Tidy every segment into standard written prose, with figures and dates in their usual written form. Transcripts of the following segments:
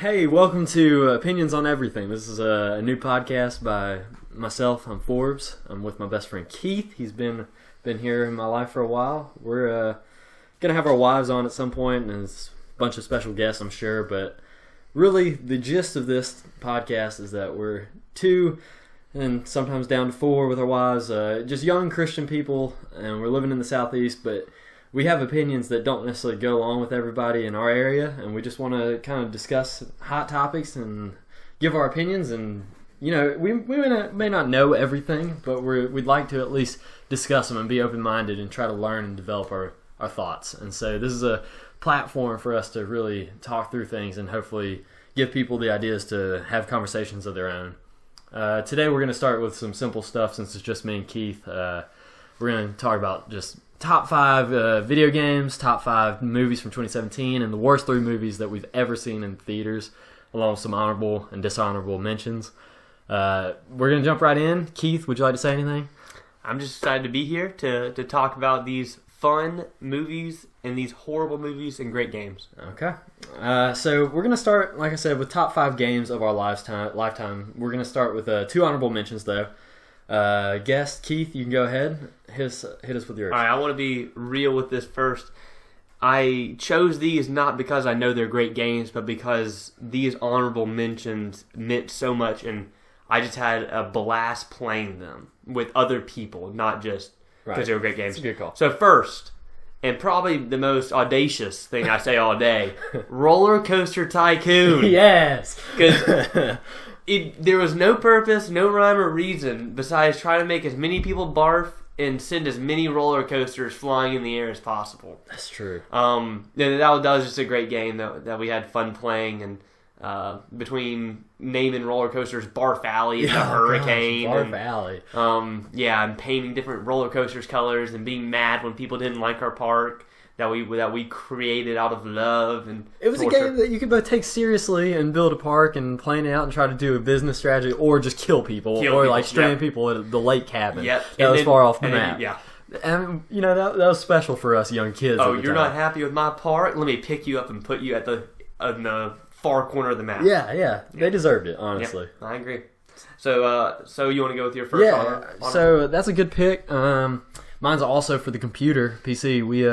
Hey, welcome to Opinions on Everything. This is a new podcast by myself. I'm Forbes. I'm with my best friend Keith. He's been here in my life for a while. We're gonna have our wives on at some point, and there's a bunch of special guests, I'm sure. But really, the gist of this podcast is that we're two, and sometimes down to four with our wives, just young Christian people, and we're living in the Southeast, but we have opinions that don't necessarily go along with everybody in our area, and we just want to kind of discuss hot topics and give our opinions. And we may not know everything, but we'd like to at least discuss them and be open-minded and try to learn and develop our thoughts. And so this is a platform for us to really talk through things and hopefully give people the ideas to have conversations of their own. Today we're going to start with some simple stuff since it's just me and Keith. We're going to talk about just top 5 video games, top 5 movies from 2017, and the worst 3 movies that we've ever seen in theaters, along with some honorable and dishonorable mentions. We're going to jump right in. Keith, would you like to say anything? I'm just excited to be here to talk about these fun movies and these horrible movies and great games. Okay. So we're going to start, like I said, with top 5 games of our lifetime. We're going to start with 2 honorable mentions, though. Guest Keith, you can go ahead. Hit us with yours. All right, I want to be real with this first. I chose these not because I know they're great games, but because these honorable mentions meant so much, and I just had a blast playing them with other people, not just because they were great games. That's a good call. So first, and probably the most audacious thing I say all day, Roller Coaster Tycoon. Yes! Because there was no purpose, no rhyme or reason besides trying to make as many people barf and send as many roller coasters flying in the air as possible. That's true. That was just a great game that we had fun playing, and between naming roller coasters Barf Alley and the Hurricane. Barf Alley. And painting different roller coasters colors and being mad when people didn't like our park that we created out of love and it was torture. A game that you could both take seriously and build a park and plan it out and try to do a business strategy, or just kill people, like strand people at the lake cabin. Yep. That was far off the map. Yeah. And that was special for us young kids. Oh, you're not happy with my park? Let me pick you up and put you in the far corner of the map. Yeah. They deserved it, honestly. Yeah, I agree. So you want to go with your first honor? So that's a good pick. Mine's also for the computer PC. We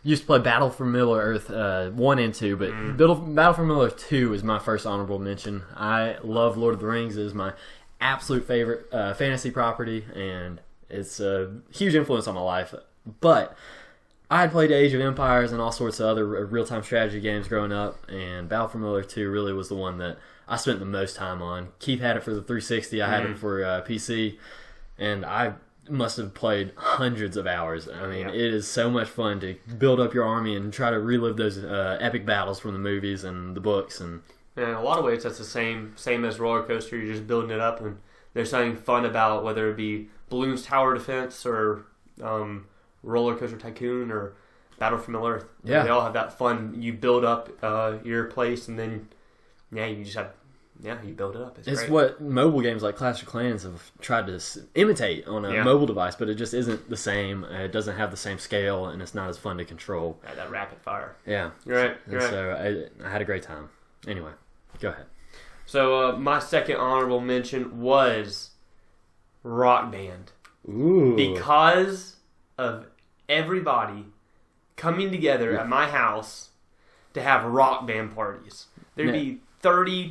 used to play Battle for Middle Earth 1 and 2, but Battle for Middle Earth 2 is my first honorable mention. I love Lord of the Rings. It is my absolute favorite fantasy property, and it's a huge influence on my life. But I had played Age of Empires and all sorts of other real-time strategy games growing up, and Battle for Middle Earth 2 really was the one that I spent the most time on. Keith had it for the 360. I had it for PC, and I must have played hundreds of hours. I mean, It is so much fun to build up your army and try to relive those epic battles from the movies and the books. And in a lot of ways, that's the same as roller coaster. You're just building it up, and there's something fun about whether it be Balloons Tower Defense or Roller Coaster Tycoon or Battle for Middle Earth. Yeah, they all have that fun. You build up your place, and then you just have. Yeah, you build it up. It's great. What mobile games like Clash of Clans have tried to imitate on a mobile device, but it just isn't the same. It doesn't have the same scale, and it's not as fun to control. Yeah, that rapid fire. Yeah. You're right. So I had a great time. Anyway, go ahead. So my second honorable mention was Rock Band. Ooh. Because of everybody coming together at my house to have Rock Band parties. There'd be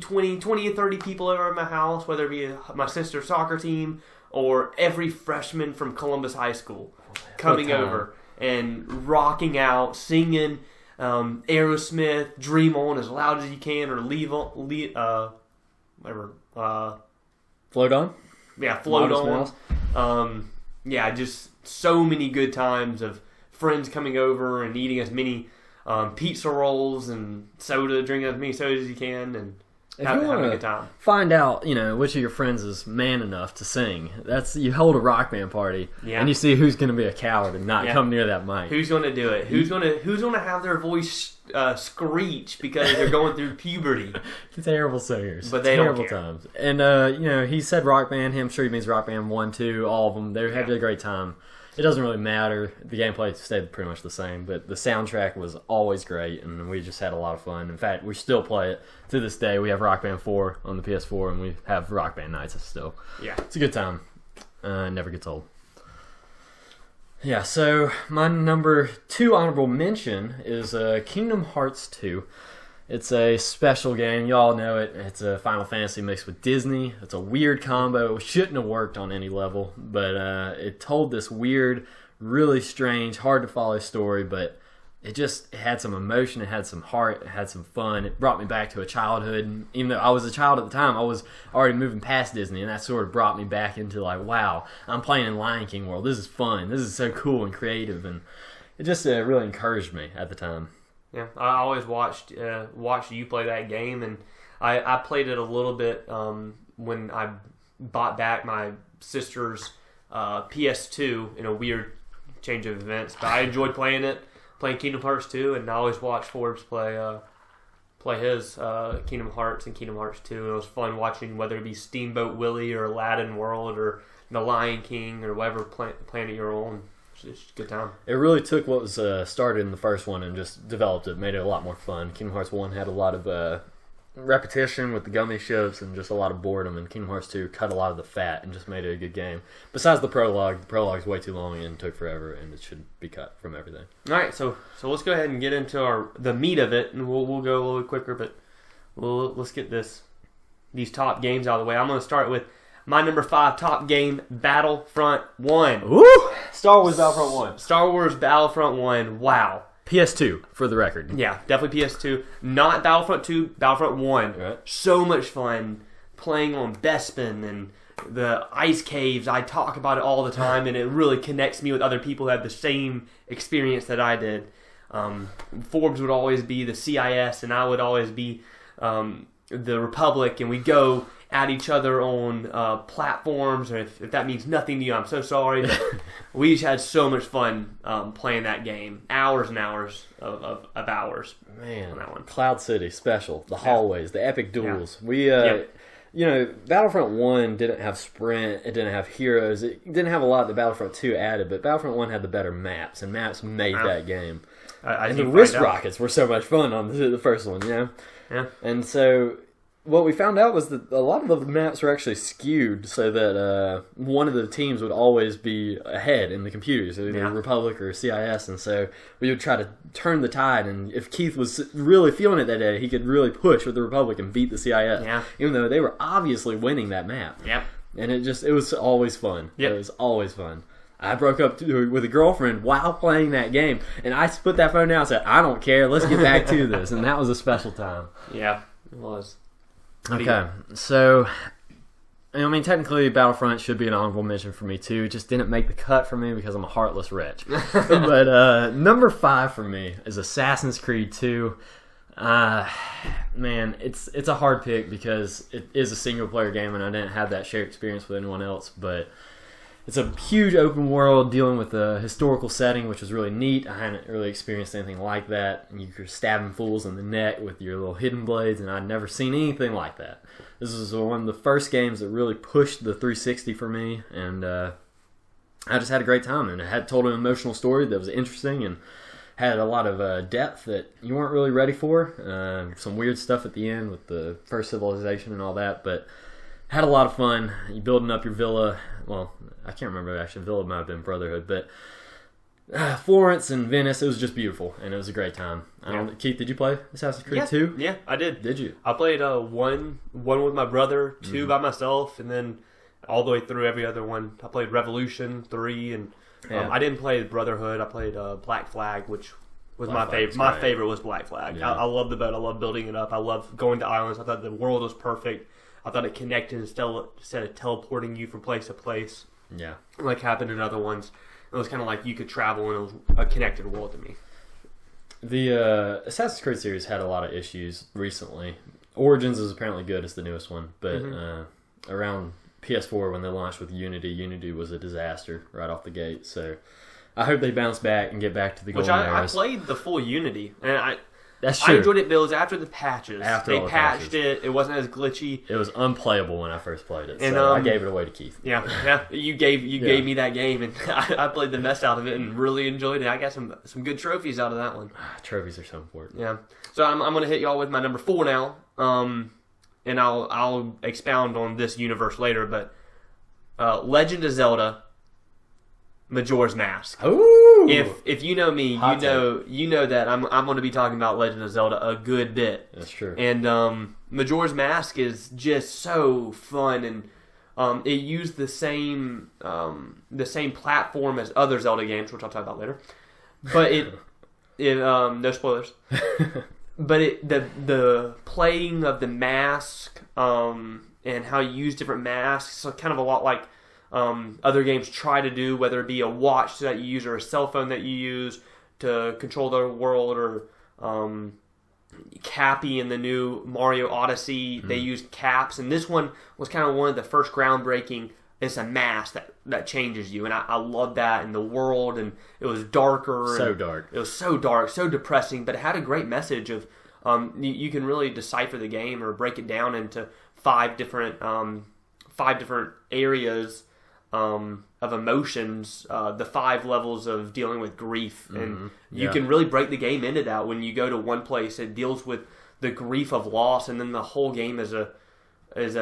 20 to 30 people over at my house, whether it be my sister's soccer team or every freshman from Columbus High School coming over and rocking out, singing Aerosmith, Dream On as loud as you can, or whatever. Float On? Yeah, Float On. Just so many good times of friends coming over and eating as many pizza rolls and drinking as many sodas as you can, and having a good time. Find out, which of your friends is man enough to sing. You hold a Rock Band party, and you see who's going to be a coward and not come near that mic. Who's going to do it? Who's going to have their voice screech because they're going through puberty? Terrible singers, but they terrible don't care. Times. And he said Rock Band. I'm sure he means Rock Band 1, 2, all of them. They had a great time. it doesn't really matter. The gameplay stayed pretty much the same, but the soundtrack was always great, and we just had a lot of fun. In fact, we still play it to this day. We have Rock Band 4 on the PS4, and we have Rock Band nights still. Yeah. It's a good time. Never gets old. Yeah, so my number 2 honorable mention is Kingdom Hearts 2. It's a special game. You all know it. It's a Final Fantasy mixed with Disney. It's a weird combo. It shouldn't have worked on any level, but it told this weird, really strange, hard to follow story, but it had some emotion. It had some heart. It had some fun. It brought me back to a childhood. And even though I was a child at the time, I was already moving past Disney, and that sort of brought me back into like, wow, I'm playing in Lion King world. This is fun. This is so cool and creative, and it just really encouraged me at the time. Yeah, I always watched you play that game, and I played it a little bit when I bought back my sister's PS2 in a weird change of events. But I enjoyed playing Kingdom Hearts 2, and I always watched Forbes play his Kingdom Hearts and Kingdom Hearts 2. And it was fun watching whether it be Steamboat Willie or Aladdin World or The Lion King or whatever planet you're on. It's a good time. It really took what was started in the first one and just developed it, made it a lot more fun. Kingdom Hearts 1 had a lot of repetition with the gummy ships and just a lot of boredom, and Kingdom Hearts 2 cut a lot of the fat and just made it a good game. Besides the prologue's way too long and took forever, and it should be cut from everything. All right, so let's go ahead and get into the meat of it, and we'll go a little bit quicker, but let's get these top games out of the way. I'm going to start with my number 5 top game, Battlefront 1. Woo! Star Wars Battlefront 1. Star Wars Battlefront 1. Wow. PS2, for the record. Yeah, definitely PS2. Not Battlefront 2, Battlefront 1. Right. So much fun playing on Bespin and the ice caves. I talk about it all the time, and it really connects me with other people who have the same experience that I did. Forbes would always be the CIS, and I would always be the Republic, and we'd go at each other on platforms, or if that means nothing to you, I'm so sorry. But we just had so much fun playing that game. Hours and hours of hours. Man, on that one. Cloud City, special. The hallways, the epic duels. Yeah. We, Battlefront 1 didn't have sprint, it didn't have heroes, it didn't have a lot that Battlefront 2 added, but Battlefront 1 had the better maps, and maps made that game. And the wrist rockets were so much fun on the first one, Yeah. And so what we found out was that a lot of the maps were actually skewed so that one of the teams would always be ahead in the computers, either Republic or CIS, and so we would try to turn the tide, and if Keith was really feeling it that day, he could really push with the Republic and beat the CIS, even though they were obviously winning that map. Yep. And it was always fun. Yep. It was always fun. I broke up with a girlfriend while playing that game, and I put that phone down and said, I don't care, let's get back to this, and that was a special time. Yeah, it was. Okay, so, technically Battlefront should be an honorable mention for me too. It just didn't make the cut for me because I'm a heartless wretch. But number 5 for me is Assassin's Creed 2. Man, it's a hard pick because it is a single player game and I didn't have that shared experience with anyone else, but it's a huge open world dealing with a historical setting, which was really neat. I hadn't really experienced anything like that. And you're stabbing fools in the neck with your little hidden blades, and I'd never seen anything like that. This was one of the first games that really pushed the 360 for me, and I just had a great time. And it told an emotional story that was interesting and had a lot of depth that you weren't really ready for. Some weird stuff at the end with the first civilization and all that, but had a lot of fun. You building up your villa. Well, I can't remember actually. Villa might have been Brotherhood, but Florence and Venice. It was just beautiful, and it was a great time. Keith, did you play Assassin's Creed 2? Yeah, I did. Did you? I played one with my brother, 2 by myself, and then all the way through every other one. I played Revolution 3, and I didn't play Brotherhood. I played Black Flag, which was my favorite. My favorite was Black Flag. Yeah. I love the boat. I love building it up. I love going to islands. I thought the world was perfect. I thought it connected instead of teleporting you from place to place. Yeah. Like happened in other ones. It was kind of like you could travel and it was a connected world to me. The Assassin's Creed series had a lot of issues recently. Origins is apparently good. It's the newest one. But around PS4 when they launched with Unity was a disaster right off the gate. So I hope they bounce back and get back to the golden eras. eras. I played the full Unity. And That's true. I enjoyed it, but it was after the patches. After they patched it. It wasn't as glitchy. It was unplayable when I first played it, And, so I gave it away to Keith. Yeah. You gave me that game, and I played the mess out of it and really enjoyed it. I got some good trophies out of that one. Trophies are so important. Yeah. So I'm going to hit y'all with my number 4 now, and I'll expound on this universe later, but Legend of Zelda Majora's Mask. Ooh! If you know me, you know that I'm going to be talking about Legend of Zelda a good bit. That's true. And Majora's Mask is just so fun, and it used the same platform as other Zelda games, which I'll talk about later. But it no spoilers. But the playing of the mask and how you use different masks, so kind of a lot like other games try to do, whether it be a watch that you use or a cell phone that you use to control the world, or Cappy in the new Mario Odyssey, they used caps, and this one was kind of one of the first groundbreaking. It's a mask that changes you, and I love that in the world, and it was darker. So dark. It was so dark, so depressing, but it had a great message of you can really decipher the game or break it down into 5 different areas of emotions, the 5 levels of dealing with grief, and you can really break the game into that. When you go to one place, it deals with the grief of loss, and then the whole game is a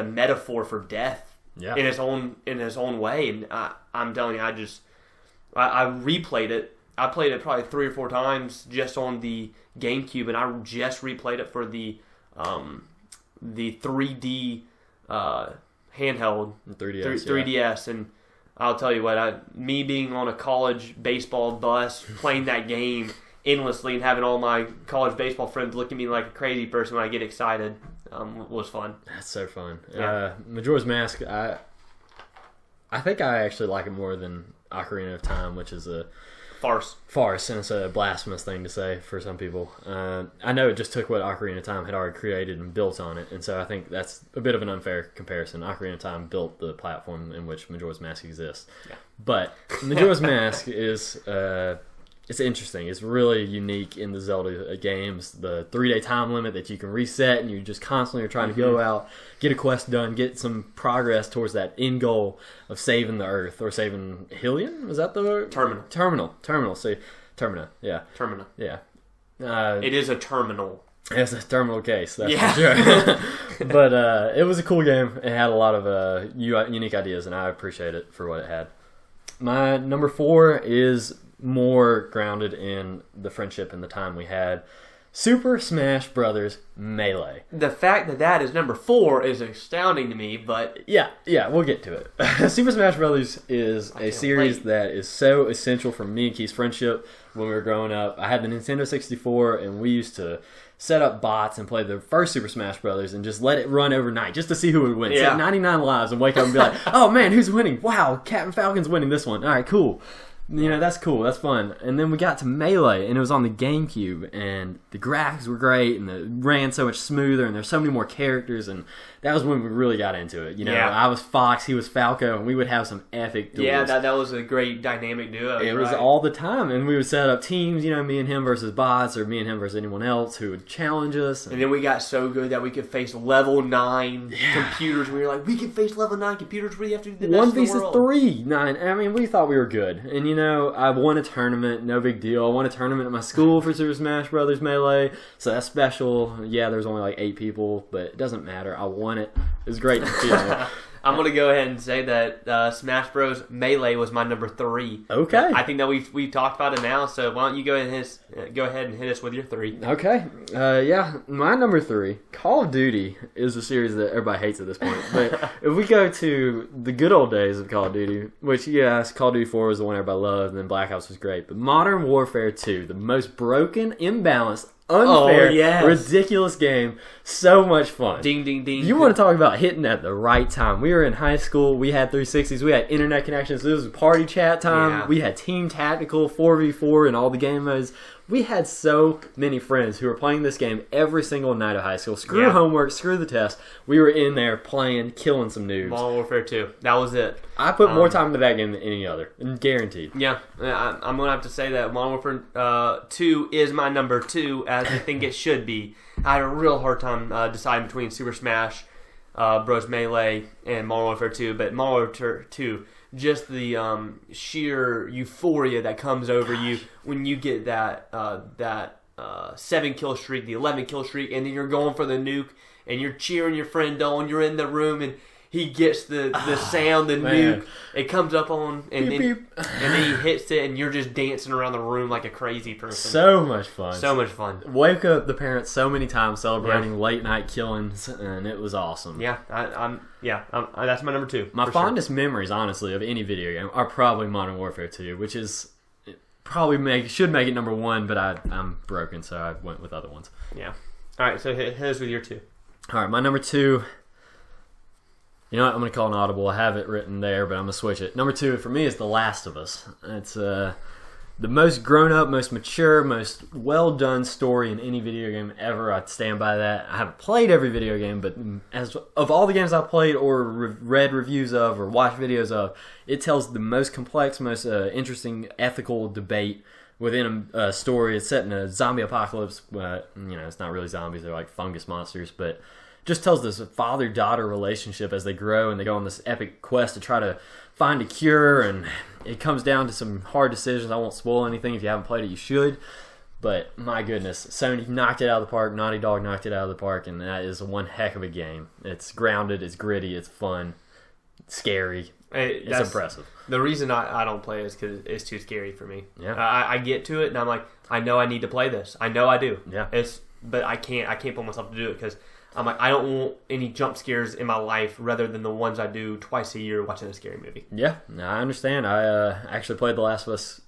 metaphor for death. Yeah. In his own way, and I'm telling you, I replayed it. I played it probably 3 or 4 times just on the GameCube, and I just replayed it for the 3D handheld 3DS, and I'll tell you what, me being on a college baseball bus playing that game endlessly and having all my college baseball friends look at me like a crazy person when I get excited. Was fun. That's so fun. Yeah. Majora's Mask, I think I actually like it more than Ocarina of Time, which is a farce, and it's a blasphemous thing to say for some people. I know it just took what Ocarina of Time had already created and built on it, and so I think that's a bit of an unfair comparison. Ocarina of Time built the platform in which Majora's Mask exists. Yeah. But Majora's Mask is... it's interesting. It's really unique in the Zelda games. The 3-day time limit that you can reset, and you just constantly are trying to go out, get a quest done, get some progress towards that end goal of saving the Earth, or saving Hylian? Was that the word? Terminal. See, Termina. Yeah. Termina. Yeah. It is a terminal. It's a terminal case. That's for sure. But it was a cool game. It had a lot of unique ideas, and I appreciate it for what it had. My number 4 is more grounded in the friendship and the time we had. Super Smash Brothers Melee. The fact that is number 4 is astounding to me, but... Yeah, we'll get to it. Super Smash Brothers is a series that is so essential for me and Keith's friendship when we were growing up. I had the Nintendo 64, and we used to set up bots and play the first Super Smash Brothers and just let it run overnight just to see who would win. Set 99 lives and wake up and be like, oh man, who's winning? Wow, Captain Falcon's winning this one. All right, cool. You know, that's cool. That's fun. And then we got to Melee, and it was on the GameCube, and the graphics were great, and it ran so much smoother, and there's so many more characters, and that was when we really got into it. You know, I was Fox, he was Falco, and we would have some epic duels. Yeah, that was a great dynamic duo. It was all the time, and we would set up teams, you know, me and him versus bots, or me and him versus anyone else who would challenge us. And then we got so good that we could face level 9 computers. We were like, we can face level 9 computers. We have to do the best in the world. 1 vs 3, 9. I mean, we thought we were good. And, you know, I won a tournament, no big deal. I won a tournament at my school for Super Smash Brothers Melee, so that's special. Yeah, there's only like 8 people, but it doesn't matter. I won it. It was great to feel. I'm going to go ahead and say that Smash Bros. Melee was my number 3. Okay. I think that we've talked about it now, so why don't you go ahead and hit us with your 3. Okay. My number 3, Call of Duty, is a series that everybody hates at this point. But if we go to the good old days of Call of Duty, which, yes, Call of Duty 4 was the one everybody loved, and then Black Ops was great. But Modern Warfare 2, the most broken, imbalanced, unfair, ridiculous game. So much fun. Ding, ding, ding. You want to talk about hitting at the right time. We were in high school. We had 360s. We had internet connections. This was party chat time. Yeah. We had team tactical 4v4 and all the game modes. We had so many friends who were playing this game every single night of high school. Screw Yeah. homework, screw the test. We were in there playing, killing some noobs. Modern Warfare 2. That was it. I put more time into that game than any other, guaranteed. Yeah, I'm going to have to say that Modern Warfare 2 is my number 2, as I think it should be. I had a real hard time deciding between Super Smash Bros. Melee and Modern Warfare 2, but Modern Warfare 2, just the sheer euphoria that comes over you when you get that 7-kill streak, the 11-kill streak, and then you're going for the nuke, and you're cheering your friend on, you're in the room, and he gets the sound, the nuke, it comes up on, and then he hits it, and you're just dancing around the room like a crazy person. So much fun. So much fun. Wake up the parents so many times celebrating late night killings, and it was awesome. Yeah, that's my number 2. My fondest memories, honestly, of any video game are probably Modern Warfare 2, which is probably should make it number 1, but I'm broken, so I went with other ones. Yeah. All right, so hit us with your 2. All right, my number 2. You know what? I'm going to call an audible. I have it written there, but I'm going to switch it. Number 2 for me is The Last of Us. It's the most grown-up, most mature, most well-done story in any video game ever. I'd stand by that. I haven't played every video game, but as of all the games I've played or read reviews of or watched videos of, it tells the most complex, most interesting ethical debate within a story. It's set in a zombie apocalypse. It's not really zombies. They're like fungus monsters, but just tells this father-daughter relationship as they grow and they go on this epic quest to try to find a cure, and it comes down to some hard decisions. I won't spoil anything. If you haven't played it, you should. But my goodness, Sony knocked it out of the park. Naughty Dog knocked it out of the park, and that is one heck of a game. It's grounded, it's gritty, it's fun, it's scary. It's impressive. The reason I don't play it is because it's too scary for me. Yeah. I get to it, and I'm like, I know I need to play this. I know I do. Yeah. But I can't pull myself to do it because I'm like, I don't want any jump scares in my life rather than the ones I do twice a year watching a scary movie. Yeah, I understand. I actually played The Last of Us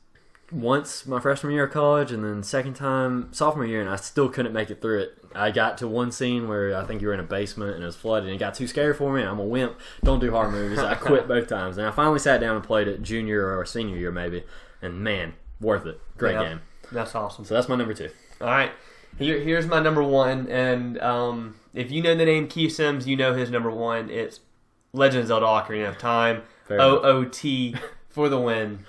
once my freshman year of college, and then second time sophomore year, and I still couldn't make it through it. I got to one scene where I think you were in a basement and it was flooded, and it got too scary for me, and I'm a wimp. Don't do horror movies. I quit both times, and I finally sat down and played it junior or senior year maybe, and man, worth it. Great game. That's awesome. So that's my number 2. All right. Here's my number 1, and if you know the name Keith Sims, you know his number 1. It's Legend of Zelda: Ocarina of Time. OOT for the win.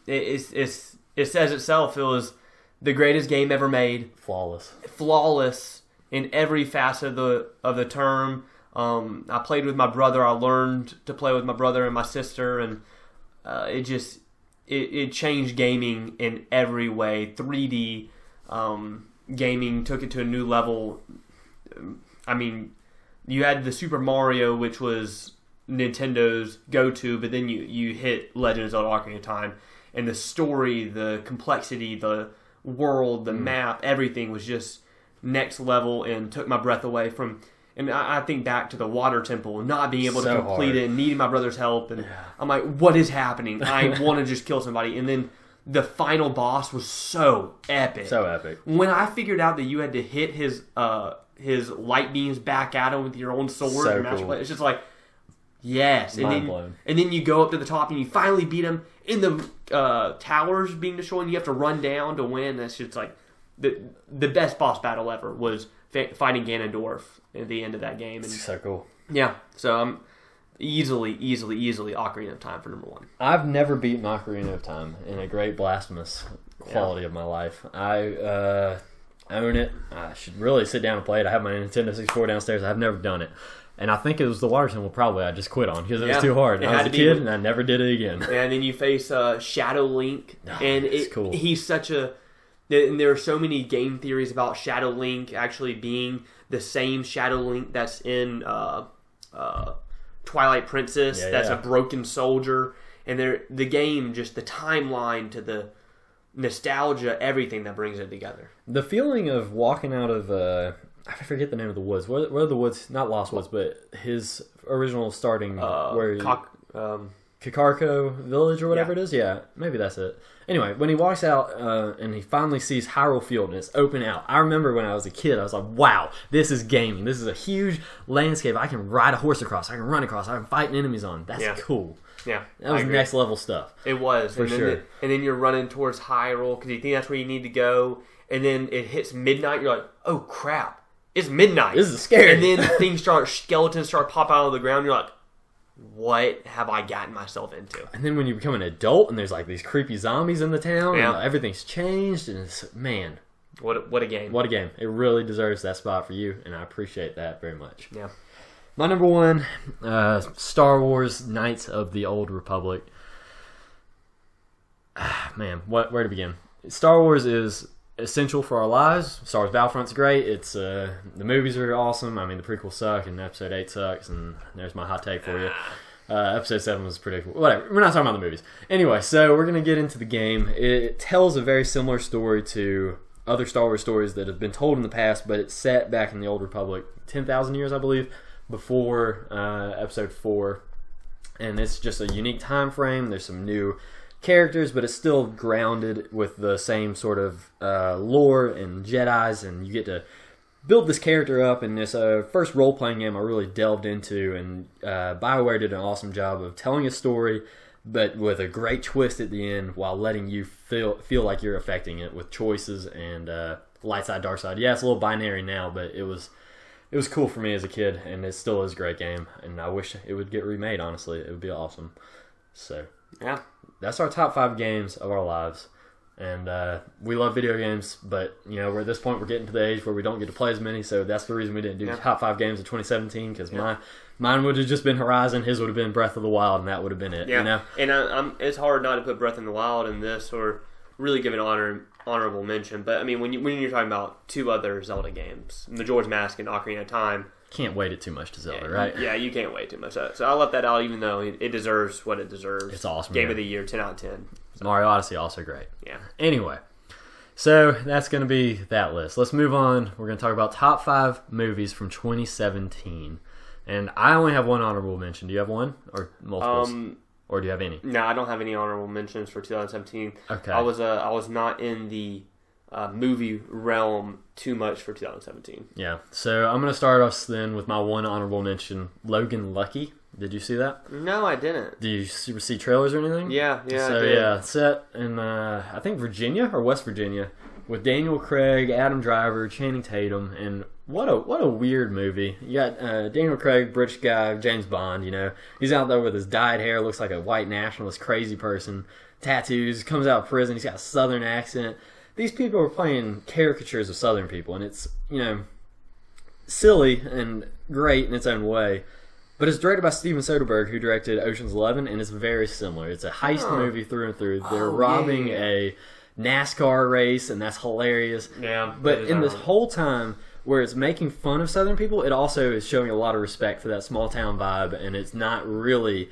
It says itself. It was the greatest game ever made. Flawless in every facet of the term. I played with my brother. I learned to play with my brother and my sister, and it changed gaming in every way. 3D. Gaming took it to a new level. I mean, you had the Super Mario, which was Nintendo's go-to, but then you hit Legend of Zelda: Ocarina of Time, and the story, the complexity, the world, the map, everything was just next level and took my breath away from. And I think back to the Water Temple, not being able to complete it and needing my brother's help, and I'm like, what is happening? I want to just kill somebody, and then the final boss was so epic. So epic. When I figured out that you had to hit his light beams back at him with your own sword, so cool. It's just like, yes. Mind blown. And then you go up to the top and you finally beat him in the towers being destroyed, and you have to run down to win. That's just like the best boss battle ever was fighting Ganondorf at the end of that game. And so cool. Yeah, so I'm easily Ocarina of Time for number 1. I've never beaten Ocarina of Time in a great blasphemous quality of my life. I own it. I should really sit down and play it. I have my Nintendo 64 downstairs. I've never done it. And I think it was the Water Temple probably I just quit on because it was too hard. I was a kid and I never did it again. And then you face Shadow Link. And it's cool. He's such a... And there are so many game theories about Shadow Link actually being the same Shadow Link that's in Twilight Princess. That's a broken soldier. And the game, just the timeline to the nostalgia, everything that brings it together. The feeling of walking out of... I forget the name of the woods. What are the woods? Not Lost Woods, but his original starting... Kakarko Village or whatever it is? Yeah, maybe that's it. Anyway, when he walks out and he finally sees Hyrule Field and it's open out, I remember when I was a kid, I was like, wow, this is gaming. This is a huge landscape I can ride a horse across, I can run across, I can fight enemies on. That's cool. Yeah, That was next level stuff. It was. For sure. And then you're running towards Hyrule because you think that's where you need to go. And then it hits midnight. You're like, oh, crap. It's midnight. This is scary. And then skeletons start popping out of the ground. You're like, what have I gotten myself into? And then when you become an adult and there's like these creepy zombies in the town, Yeah. and everything's changed, and it's, man. What a game. What a game. It really deserves that spot for you, and I appreciate that very much. Yeah. My number one, Star Wars Knights of the Old Republic. Man, where to begin? Star Wars is essential for our lives. Star Wars Battlefront's great. It's the movies are awesome. I mean, the prequels suck, and Episode 8 sucks, and there's my hot take for you. Episode 7 was predictable. Whatever. We're not talking about the movies. Anyway, so we're going to get into the game. It tells a very similar story to other Star Wars stories that have been told in the past, but it's set back in the Old Republic 10,000 years, I believe, before Episode 4. And it's just a unique time frame. There's some new characters, but it's still grounded with the same sort of lore and Jedis, and you get to build this character up in this first role-playing game I really delved into, and BioWare did an awesome job of telling a story, but with a great twist at the end while letting you feel like you're affecting it with choices and light side, dark side. Yeah, it's a little binary now, but it was cool for me as a kid, and it still is a great game, and I wish it would get remade, honestly. It would be awesome. So, yeah. That's our top 5 games of our lives. And we love video games, but we're at this point, we're getting to the age where we don't get to play as many, so that's the reason we didn't do top 5 games of 2017, because mine would have just been Horizon, his would have been Breath of the Wild, and that would have been it. Yeah. And it's hard not to put Breath of the Wild in this, or really give an honorable mention. But I mean, when you're talking about 2 other Zelda games, Majora's Mask and Ocarina of Time, can't weight it too much to Zelda, right? Yeah, you can't wait too much. So I left that out, even though it deserves what it deserves. It's awesome. Game of the year, 10 out of 10. So. Mario Odyssey, also great. Yeah. Anyway, so that's going to be that list. Let's move on. We're going to talk about top 5 movies from 2017. And I only have one honorable mention. Do you have one? Or multiples? Or do you have any? No, I don't have any honorable mentions for 2017. Okay. I was not in the movie realm too much for 2017. Yeah. So I'm going to start us then with my one honorable mention, Logan Lucky. Did you see that? No, I didn't. Did you see trailers or anything? Yeah. So I did. yeah, set in I think Virginia or West Virginia with Daniel Craig, Adam Driver, Channing Tatum, and what a weird movie. You got Daniel Craig, British guy, James Bond. He's out there with his dyed hair, looks like a white nationalist, crazy person, tattoos, comes out of prison. He's got a Southern accent. These people are playing caricatures of Southern people, and it's silly and great in its own way. But it's directed by Steven Soderbergh, who directed Ocean's 11, and it's very similar. It's a heist movie through and through. They're robbing a NASCAR race, and that's hilarious. Yeah. But in this whole time where it's making fun of Southern people, it also is showing a lot of respect for that small town vibe, and it's not really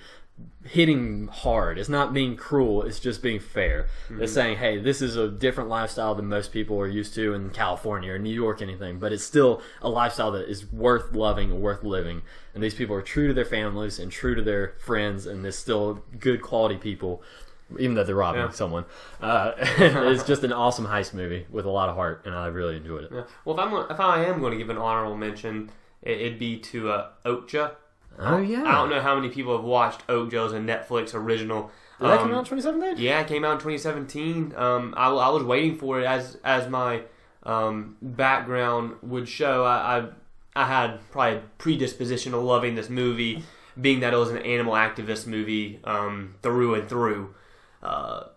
hitting hard. It's not being cruel. It's just being fair. Mm-hmm. It's saying, hey, this is a different lifestyle than most people are used to in California or New York, anything, but it's still a lifestyle that is worth loving and worth living. And these people are true to their families and true to their friends, and they're still good quality people, even though they're robbing someone. It's just an awesome heist movie with a lot of heart, and I really enjoyed it. Yeah. Well, if I am going to give an honorable mention, it'd be to Okja. Oh, yeah. I don't know how many people have watched Okja as a Netflix original. Did that come out in 2017? Yeah, it came out in 2017. I was waiting for it as my background would show. I had probably a predisposition to loving this movie, being that it was an animal activist movie through and through.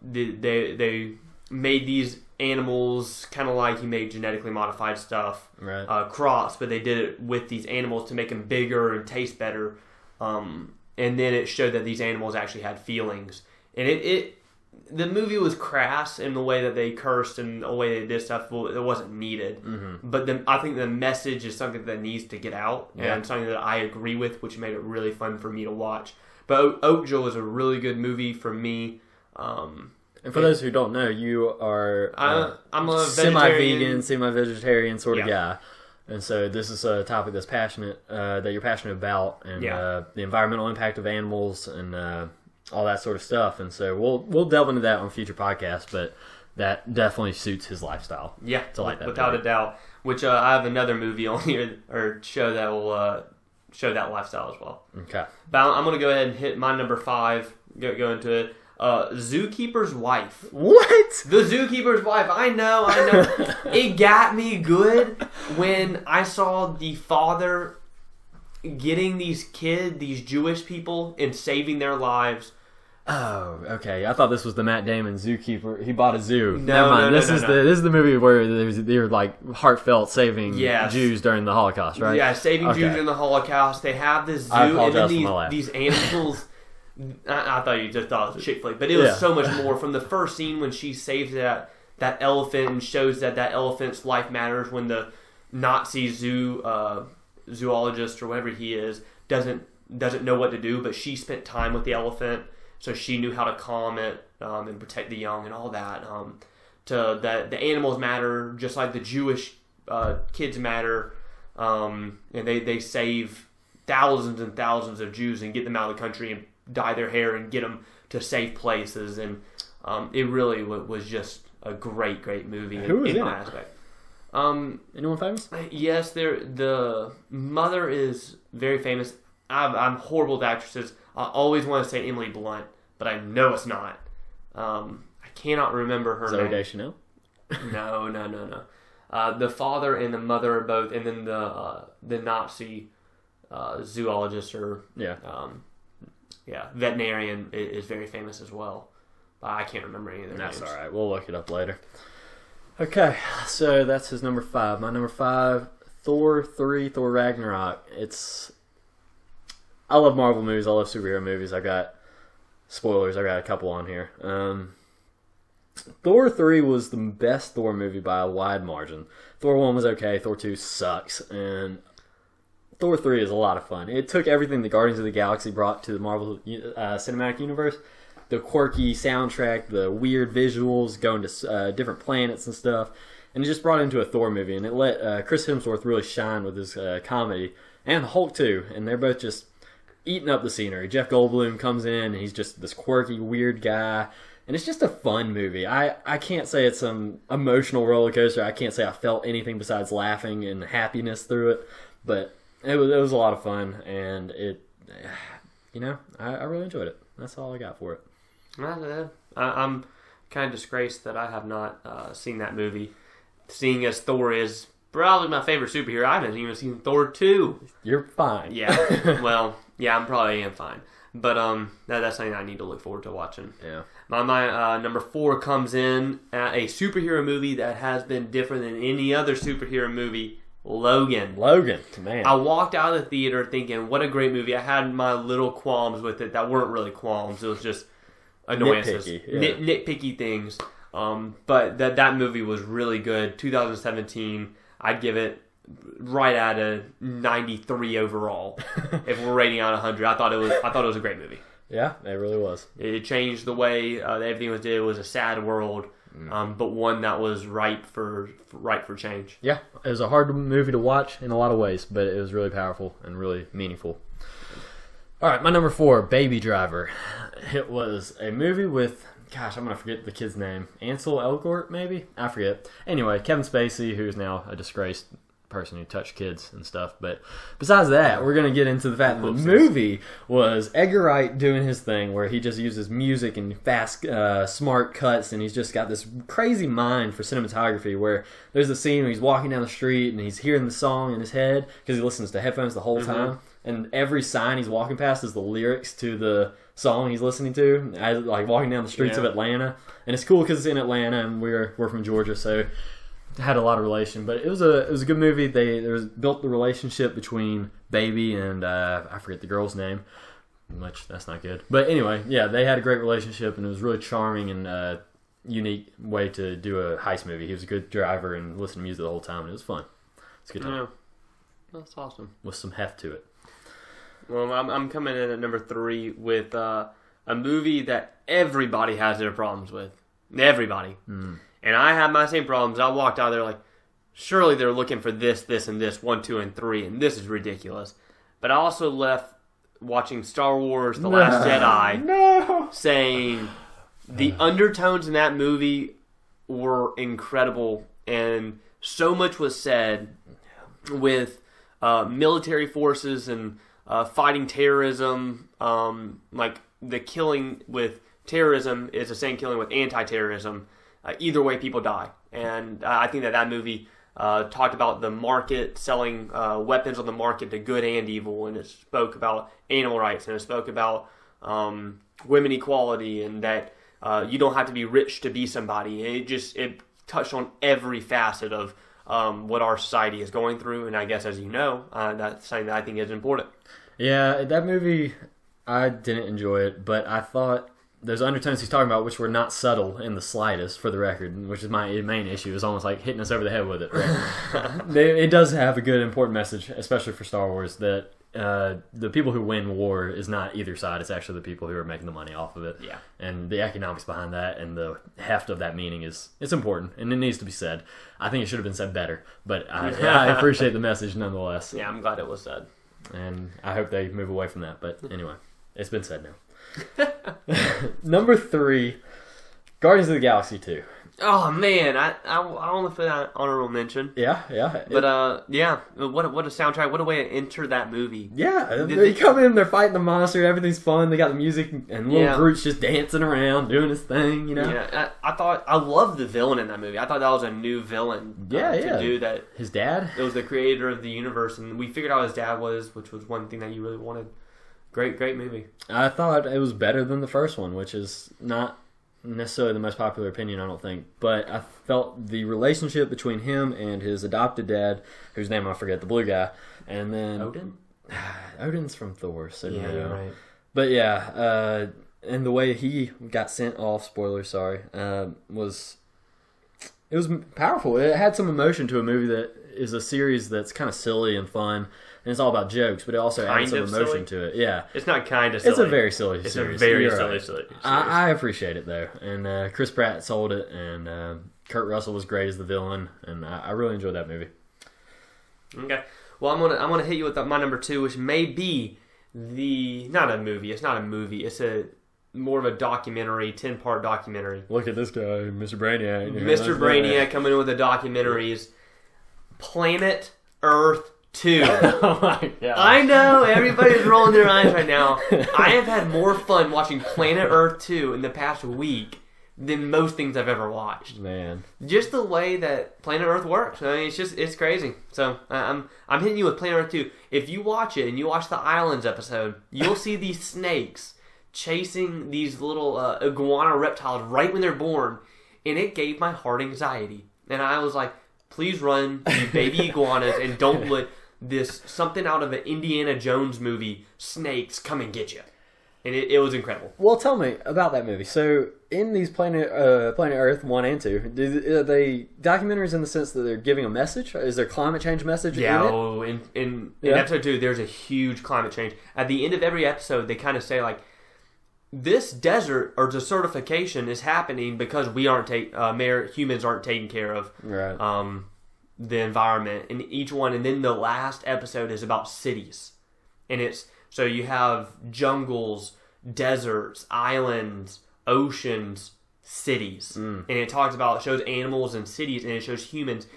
They made these animals kind of like you make genetically modified stuff, right. Crops, but they did it with these animals to make them bigger and taste better. And then it showed that these animals actually had feelings. And the movie was crass in the way that they cursed and the way they did stuff. It wasn't needed. Mm-hmm. But I think the message is something that needs to get out, and something that I agree with, which made it really fun for me to watch. But Okja was a really good movie for me. And for those who don't know, you are I'm a semi-vegan, semi-vegetarian sort of guy. And so this is a topic that's that you're passionate about, and the environmental impact of animals and all that sort of stuff. And so we'll delve into that on future podcasts, but that definitely suits his lifestyle. Yeah, to like that without a doubt. Which I have another movie on here, or show that will show that lifestyle as well. Okay. But I'm going to go ahead and hit my number 5. Go into it. Zookeeper's Wife. What? The Zookeeper's Wife. I know. It got me good when I saw the father getting these Jewish people, and saving their lives. Oh, okay. I thought this was the Matt Damon Zookeeper. He bought a zoo. No, Never mind. no, This is the movie where they're like heartfelt saving Jews during the Holocaust, right? Yeah, saving Jews during the Holocaust. They have this zoo, and then these animals. I thought you just thought it was a chick flick, but it was so much more. From the first scene when she saves that elephant and shows that elephant's life matters, when the Nazi zoologist or whatever he is doesn't know what to do, but she spent time with the elephant, so she knew how to calm it and protect the young and all that. To that the animals matter just like the Jewish kids matter, and they save thousands and thousands of Jews and get them out of the country and dye their hair and get them to safe places, and it really was just a great movie. Who was in my it? aspect. Anyone famous? Yes, the mother is very famous. I'm horrible with actresses. I always want to say Emily Blunt, but I know it's not. I cannot remember her name. Zooey Deschanel? No. The father and the mother are both, and then the Nazi zoologist or veterinarian is very famous as well. But I can't remember any of their names. That's all right. We'll look it up later. Okay, so that's his number 5. My number 5, Thor 3, Thor Ragnarok. I love Marvel movies. I love superhero movies. I got spoilers. I got a couple on here. Thor 3 was the best Thor movie by a wide margin. Thor 1 was okay. Thor 2 sucks. And Thor 3 is a lot of fun. It took everything the Guardians of the Galaxy brought to the Marvel Cinematic Universe. The quirky soundtrack, the weird visuals, going to different planets and stuff. And it just brought it into a Thor movie. And it let Chris Hemsworth really shine with his comedy. And the Hulk too. And they're both just eating up the scenery. Jeff Goldblum comes in, and he's just this quirky, weird guy. And it's just a fun movie. I can't say it's some emotional roller coaster. I can't say I felt anything besides laughing and happiness through it. But it was a lot of fun. And I really enjoyed it. That's all I got for it. I'm kind of disgraced that I have not seen that movie. Seeing as Thor is probably my favorite superhero, I haven't even seen Thor 2. You're fine. Yeah. Well, yeah, I'm probably fine. But that's something I need to look forward to watching. Yeah. My number 4 comes in at a superhero movie that has been different than any other superhero movie. Logan, man. I walked out of the theater thinking, what a great movie. I had my little qualms with it that weren't really qualms. It was just annoyances. Nitpicky things. But that movie was really good. 2017, I'd give it right at a 93 overall. If we're rating out 100, I thought it was a great movie. Yeah, it really was. It changed the way everything was did. It was a sad world, but one that was ripe for change. Yeah, it was a hard movie to watch in a lot of ways, but it was really powerful and really meaningful. All right, my number 4, Baby Driver. It was a movie with, gosh, I'm going to forget the kid's name. Ansel Elgort, maybe? I forget. Anyway, Kevin Spacey, who's now a disgraced person who touched kids and stuff. But besides that, we're going to get into the fact that the movie was Edgar Wright doing his thing where he just uses music and fast, smart cuts, and he's just got this crazy mind for cinematography where there's a scene where he's walking down the street and he's hearing the song in his head because he listens to headphones the whole time. And every sign he's walking past is the lyrics to the song he's listening to, as, like walking down the streets of Atlanta. And it's cool because it's in Atlanta, and we're from Georgia, so it had a lot of relation. But it was a good movie. They built the relationship between Baby and I forget the girl's name, which that's not good. But anyway, yeah, they had a great relationship, and it was really charming and unique way to do a heist movie. He was a good driver and listened to music the whole time, and it was fun. It's a good time. Yeah. That's awesome. With some heft to it. Well, I'm coming in at number 3 with a movie that everybody has their problems with. Everybody. And I have my same problems. I walked out there like, surely they're looking for this, and this, 1, 2, and 3, and this is ridiculous. But I also left watching Star Wars The Last Jedi saying the undertones in that movie were incredible, and so much was said with military forces and fighting terrorism. Like the killing with terrorism is the same killing with anti-terrorism. Either way, people die. And I think that movie talked about the market, selling weapons on the market to good and evil, and it spoke about animal rights, and it spoke about women equality, and that you don't have to be rich to be somebody. It touched on every facet of what our society is going through, and I guess, as you know, that's something that I think is important. Yeah, that movie, I didn't enjoy it, but I thought those undertones he's talking about, which were not subtle in the slightest, for the record, which is my main issue, is almost like hitting us over the head with it. Right? It does have a good, important message, especially for Star Wars, that the people who win war is not either side. It's actually the people who are making the money off of it. Yeah. And the economics behind that and the heft of that meaning it's important, and it needs to be said. I think it should have been said better, but I appreciate the message nonetheless. Yeah, I'm glad it was said. And I hope they move away from that. But anyway, it's been said now. Number 3, Guardians of the Galaxy 2. Oh man, I want to put that honorable mention. Yeah. But yeah, what a soundtrack! What a way to enter that movie. Yeah, they come in, they're fighting the monster, everything's fun. They got the music and little Groot's just dancing around, doing his thing. You know. Yeah, I loved the villain in that movie. I thought that was a new villain. To do that. His dad. It was the creator of the universe, and we figured out his dad was, which was one thing that you really wanted. Great movie. I thought it was better than the first one, which is not necessarily the most popular opinion, I don't think. But I felt the relationship between him and his adopted dad, whose name I forget, the blue guy, and then Odin. Odin's from Thor, so yeah, no. You're right. But yeah, and the way he got sent off, spoiler, sorry, was powerful. It had some emotion to a movie that is a series that's kind of silly and fun. And it's all about jokes, but it also adds some emotion to it. Yeah. It's not kind of silly. It's a very silly series. It's a very silly series. I appreciate it, though. And Chris Pratt sold it, and Kurt Russell was great as the villain, and I really enjoyed that movie. Okay. Well, I'm gonna hit you with my number 2, which may be not a movie. It's not a movie. It's more of a documentary, 10-part documentary. Look at this guy, Mr. Brainiac. Mr. Brainiac coming in with the documentaries. Planet Earth 2. Oh my god. I know, everybody's rolling their eyes right now. I have had more fun watching Planet Earth 2 in the past week than most things I've ever watched. Man. Just the way that Planet Earth works. I mean, it's crazy. So, I'm hitting you with Planet Earth 2. If you watch it and you watch the Islands episode, you'll see these snakes chasing these little iguana reptiles right when they're born, and it gave my heart anxiety. And I was like, please run, you baby iguanas, and don't let this something out of an Indiana Jones movie, snakes, come and get you. And it was incredible. Well, tell me about that movie. So, in these Planet Earth 1 and 2, are they documentaries in the sense that they're giving a message? Is there climate change message in it? In episode 2, there's a huge climate change. At the end of every episode, they kind of say, like, this desert or desertification is happening because we aren't humans aren't taking care of the environment in each one. And then the last episode is about cities, and so you have jungles, deserts, islands, oceans, cities, and it shows animals and cities, and it shows humans.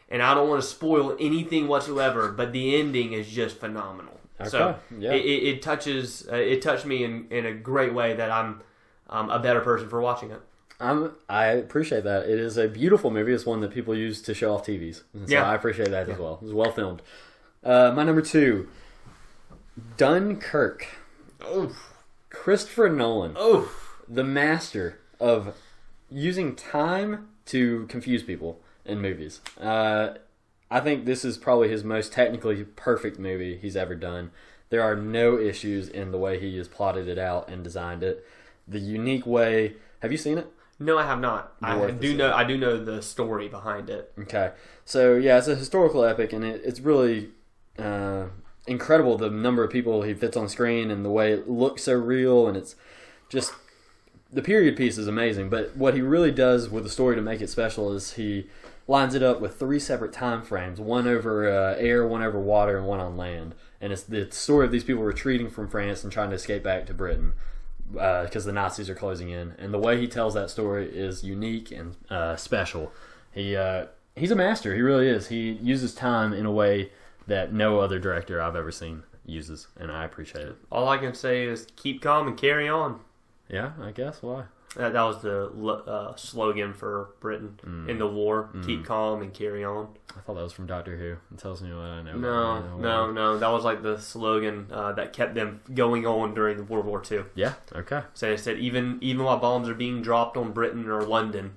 And I don't want to spoil anything whatsoever, but the ending is just phenomenal. Okay. So yeah. it touched me in a great way that I'm a better person for watching it. I appreciate that. It is a beautiful movie. It's one that people use to show off TVs. So I appreciate that as well. It was well filmed. My number 2, Dunkirk. Oof. Christopher Nolan. Oof. The master of using time to confuse people in movies. I think this is probably his most technically perfect movie he's ever done. There are no issues in the way he has plotted it out and designed it. The unique way. Have you seen it? No, I have not. I do know the story behind it. Okay. So, yeah, it's a historical epic, and it's really incredible the number of people he fits on screen and the way it looks so real, and it's just... The period piece is amazing, but what he really does with the story to make it special is he lines it up with 3 separate time frames, one over air, one over water, and one on land. And it's the story of these people retreating from France and trying to escape back to Britain because the Nazis are closing in. And the way he tells that story is unique and special. He's a master. He really is. He uses time in a way that no other director I've ever seen uses, and I appreciate it. All I can say is keep calm and carry on. Yeah, I guess. Why? That was the slogan for Britain in the war. Keep calm and carry on. I thought that was from Doctor Who. It tells me what I know. No. That was like the slogan that kept them going on during World War II. Yeah, okay. So they said, even while bombs are being dropped on Britain or London,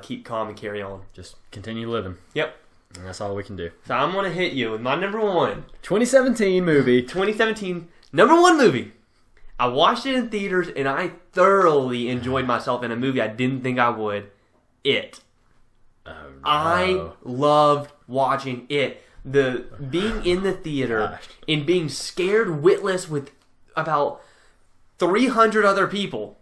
keep calm and carry on. Just continue living. Yep. And that's all we can do. So I'm going to hit you with my number one. 2017 movie. 2017 number one movie. I watched it in theaters, and I thoroughly enjoyed myself in a movie I didn't think I would. It. Oh, no. I loved watching it. The being in the theater and being scared witless with about 300 other people.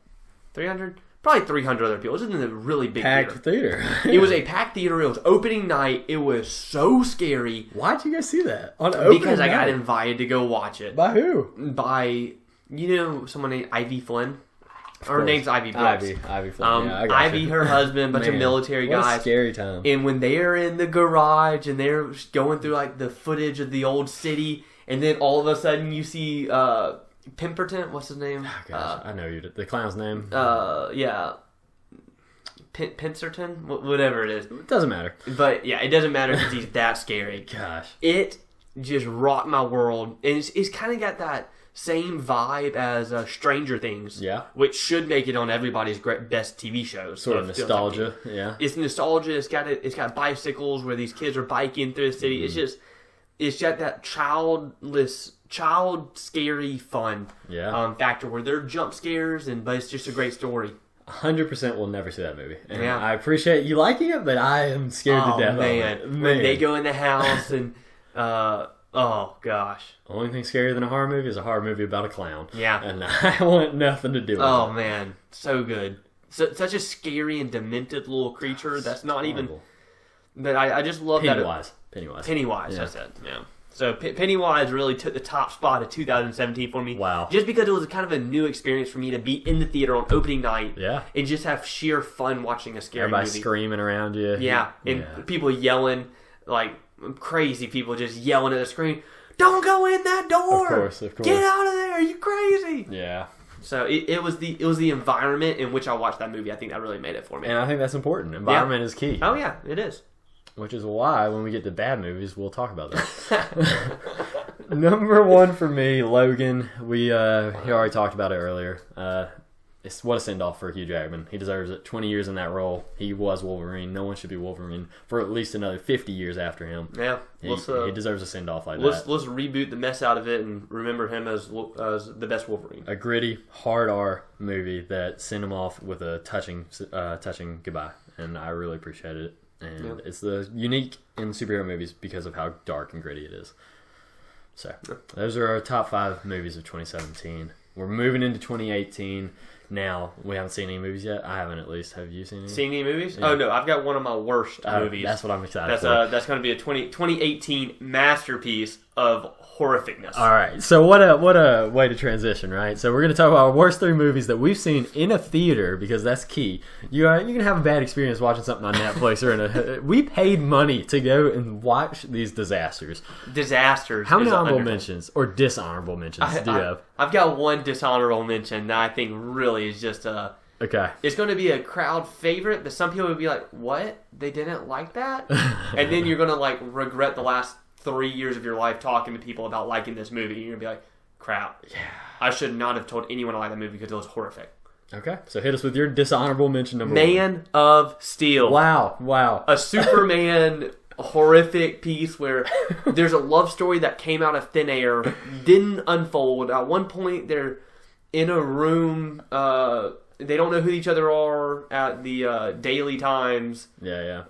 300? Probably 300 other people. It was in a really big packed theater. It was a packed theater. It was opening night. It was so scary. Why'd you guys see that? On opening Because I got night? invited to go watch it. By who? By, someone named Ivy Flynn. Her name's Ivy Brooks. Ivy Flynn. Yeah, I got Ivy, you. her husband, bunch of military guys. What a scary time. And when they're in the garage and they're going through like the footage of the old city, and then all of a sudden you see Pemberton. What's his name? Oh, gosh, I know you. The clown's name. Yeah. Pincerton, whatever it is. It doesn't matter. But yeah, it doesn't matter because he's that scary. Gosh, it just rocked my world, and it's kind of got that same vibe as Stranger Things. Yeah, which should make it on everybody's best TV shows. Sort of nostalgia. Yeah, it's nostalgia. It's got bicycles where these kids are biking through the city. It's got that child scary fun. Yeah, factor where there are jump scares but it's just a great story. 100% will never see that movie. And yeah. I appreciate you liking it, but I am scared to death. Man. When they go in the house and oh gosh. Only thing scarier than a horror movie is a horror movie about a clown. Yeah. And I want nothing to do with it. Oh man, so good. Such a scary and demented little creature that's not even. But I just love Pennywise. Pennywise, yeah. I said. Yeah. So Pennywise really took the top spot of 2017 for me. Wow. Just because it was kind of a new experience for me to be in the theater on opening night. Yeah. And just have sheer fun watching a scary Everybody movie. screaming around you. Yeah. And people yelling, like crazy people just yelling at the screen, "Don't go in that door! Of course. Get out of there! You crazy!" Yeah. So it was the environment in which I watched that movie. I think that really made it for me. And I think that's important. Environment is key. Oh yeah, it is. Which is why when we get to bad movies, we'll talk about that. Number one for me, Logan. We already talked about it earlier. It's what a send-off for Hugh Jackman. He deserves it. 20 years in that role. He was Wolverine. No one should be Wolverine for at least another 50 years after him. Yeah. He deserves a send-off like that. Let's reboot the mess out of it and remember him as the best Wolverine. A gritty, hard R movie that sent him off with a touching goodbye. And I really appreciated it. And it's the unique in superhero movies because of how dark and gritty it is. So, those are our top 5 movies of 2017. We're moving into 2018. Now, we haven't seen any movies yet. I haven't, at least. Have you seen any? Seen any movies? Yeah. Oh, no. I've got one of my worst movies. That's what I'm excited for. That's going to be a 2018 masterpiece of horrificness. All right. So what a way to transition, right? So we're going to talk about our worst 3 movies that we've seen in a theater because that's key. You can have a bad experience watching something on Netflix or we paid money to go and watch these disasters. How many honorable mentions or dishonorable mentions do you have? I've got one dishonorable mention that I think really is just okay. It's going to be a crowd favorite, but some people would be like, "What? They didn't like that?" And then you're going to regret the last 3 years of your life talking to people about liking this movie. You're going to be like, "Crap. Yeah. I should not have told anyone I liked that movie because it was horrific." Okay. So hit us with your dishonorable mention number 1. Man of Steel. Wow. A Superman horrific piece where there's a love story that came out of thin air, didn't unfold. At one point, they're in a room. They don't know who each other are at the Daily Times. Yeah.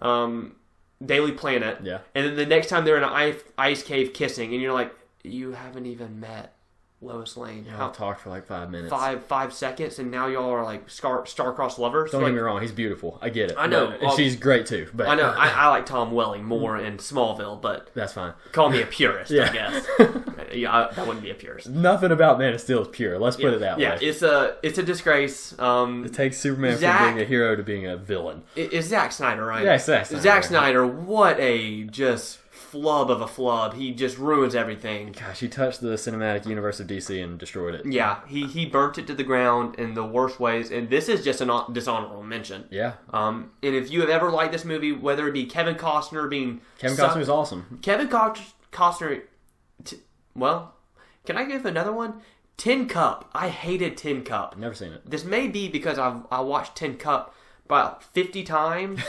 Daily Planet. Yeah. And then the next time they're in an ice cave kissing, and you're like, you haven't even met Lois Lane. Y'all talked for 5 minutes. 5 seconds, and now y'all are star-crossed lovers. Don't get me wrong, he's beautiful. I get it. I know. And she's great too. But I know. I like Tom Welling more in Smallville, but that's fine. Call me a purist, Yeah. I guess. Yeah, that wouldn't be a purist. Nothing about Man of Steel is pure. Let's put it that Yeah, way. it's a disgrace. It takes Superman from being a hero to being a villain. It's Zack Snyder, right? Yeah, Zack Snyder. Zack Snyder, what a just flub of a flub. He just ruins everything. Gosh, he touched the cinematic universe of DC and destroyed it. Yeah, he burnt it to the ground in the worst ways, and this is just a dishonorable mention. Yeah. And if you have ever liked this movie, whether it be Kevin Costner being... Costner is awesome. Kevin Costner... well, can I give another one? Tin Cup. I hated Tin Cup. Never seen it. This may be because I watched Tin Cup about 50 times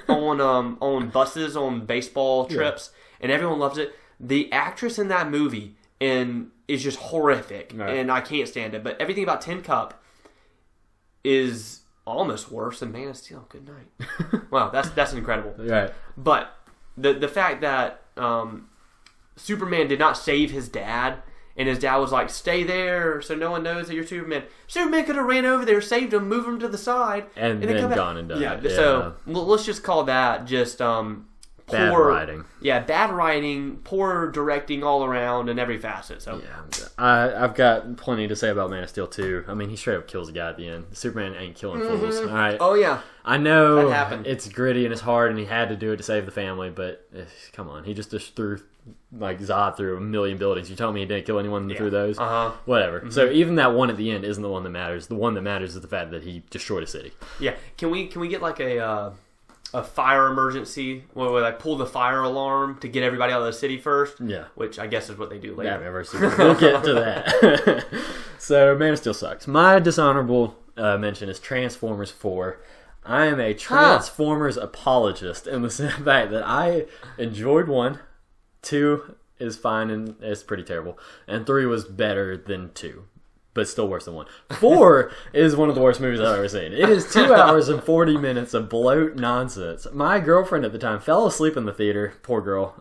on buses, on baseball trips, and everyone loves it. The actress in that movie is just horrific, and I can't stand it. But everything about Tin Cup is almost worse than Man of Steel. Good night. Wow, that's incredible. Right. But the fact that Superman did not save his dad, and his dad was like, stay there so no one knows that you're Superman. Superman could have ran over there, saved him, moved him to the side. And then gone and done it. So let's just call that just poor bad writing. Yeah, bad writing, poor directing all around in every facet. So yeah, I've got plenty to say about Man of Steel 2. I mean, he straight up kills a guy at the end. Superman ain't killing fools. All right. Oh, yeah. I know that happened. It's gritty and it's hard and he had to do it to save the family, but come on. He just threw Zod through a million buildings. You tell me he didn't kill anyone through those? Whatever. Mm-hmm. So even that one at the end isn't the one that matters. The one that matters is the fact that he destroyed a city. Yeah. Can we get like a fire emergency where we like pull the fire alarm to get everybody out of the city first? Yeah. Which I guess is what they do later. We'll get to that. So Man of Steel sucks. My dishonorable mention is Transformers 4. I am a Transformers apologist in the fact that I enjoyed 1, 2 is fine and it's pretty terrible, and 3 was better than 2. But still worse than 1. 4 is one of the worst movies I've ever seen. It is 2 hours and 40 minutes of bloat nonsense. My girlfriend at the time fell asleep in the theater. Poor girl.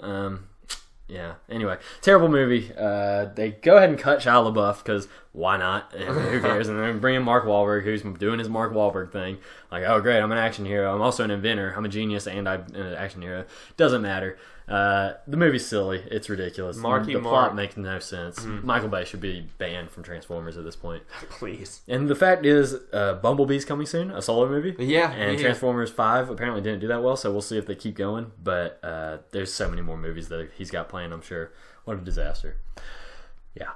Yeah. Anyway, terrible movie. They go ahead and cut Shia LaBeouf because why not? Who cares? And then bring in Mark Wahlberg, who's doing his Mark Wahlberg thing. Like, oh great, I'm an action hero. I'm also an inventor. I'm a genius, and I'm an action hero. Doesn't matter. The movie's silly. It's ridiculous. The plot makes no sense. Mm-hmm. Michael Bay should be banned from Transformers at this point. Please. And the fact is, Bumblebee's coming soon, a solo movie. Yeah. And Transformers 5 apparently didn't do that well, so we'll see if they keep going. But there's so many more movies that he's got planned, I'm sure. What a disaster. Yeah.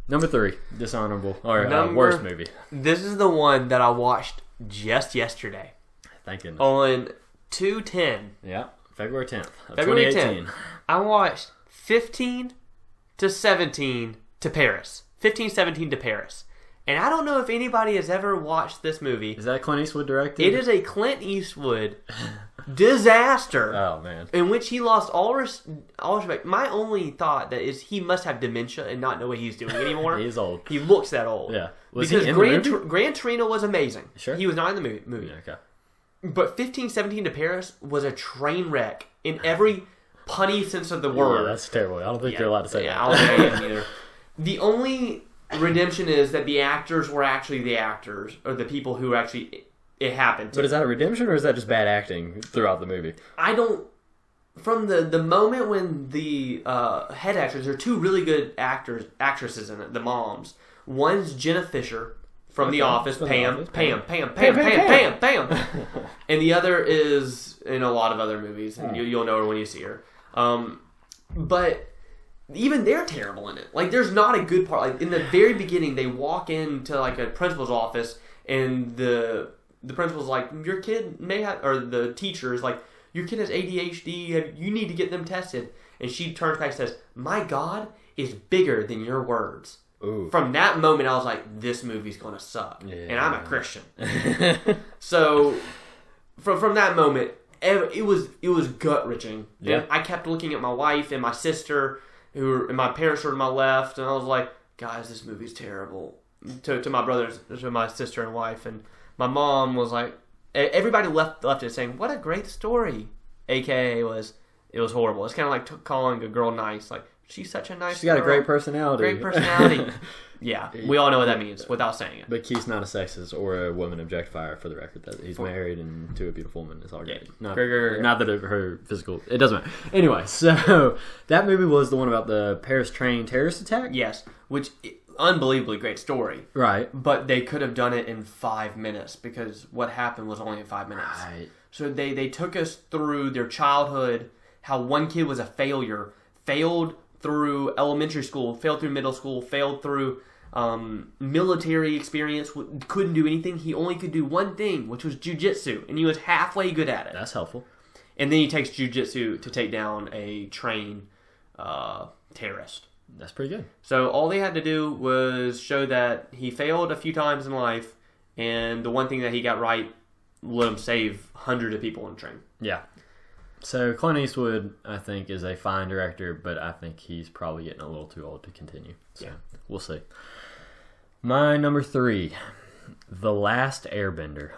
Number 3, dishonorable, or worst movie. This is the one that I watched just yesterday. Thank goodness. On 2/10. Yeah. February 10th of February 2018. 10th. I watched 15 to 17 to Paris. 15-17 to Paris. And I don't know if anybody has ever watched this movie. Is that Clint Eastwood directed? It is a Clint Eastwood disaster. Oh, man. In which he lost all respect. My only thought that is he must have dementia and not know what he's doing anymore. He is old. He looks that old. Yeah. Because Gran Torino was amazing. Sure. He was not in the movie. Okay. But 15-17 to Paris was a train wreck in every punny sense of the word. Yeah, that's terrible. I don't think you're allowed to say that. I don't think I am either. The only redemption is that the actors were actually the actors, or the people who actually it happened to. But is that a redemption, or is that just bad acting throughout the movie? I don't... From the moment when the head actors, there are 2 really good actresses in it, the moms. One's Jenna Fisher from The Office, Pam. And the other is in a lot of other movies, and you'll know her when you see her. But even they're terrible in it. Like, there's not a good part. Like, in the very beginning, they walk into like a principal's office, and the principal's like, your kid may have, or the teacher is like, your kid has ADHD, you need to get them tested. And she turns back and says, my God is bigger than your words. Ooh. From that moment, I was like, this movie's going to suck. Yeah. And I'm a Christian. So, from that moment, it was gut-wrenching. Yeah. And I kept looking at my wife and my sister, and my parents were to my left, and I was like, guys, this movie's terrible. To my brothers, to my sister and wife. And my mom was like, everybody left it saying, what a great story. AKA it was horrible. It's kind of like calling a girl nice. Like, she's such a nice She's got girl. a great personality. Great personality. Yeah, we all know what that means without saying it. But Keith's not a sexist or a woman objectifier, for the record. That he's married and to a beautiful woman. It's all great. Yeah. Not that her physical... It doesn't matter. Anyway, so that movie was the one about the Paris train terrorist attack? Yes, which... Unbelievably great story. Right. But they could have done it in 5 minutes because what happened was only in 5 minutes. Right. So they took us through their childhood, how one kid was a failure, failed through elementary school, failed through middle school, failed through military experience, couldn't do anything. He only could do one thing, which was jiu-jitsu, and he was halfway good at it. That's helpful. And then he takes jiu-jitsu to take down a train terrorist. That's pretty good. So all they had to do was show that he failed a few times in life, and the one thing that he got right let him save hundreds of people on a train. Yeah. So Clint Eastwood, I think, is a fine director, but I think he's probably getting a little too old to continue. So we'll see. My number 3, The Last Airbender.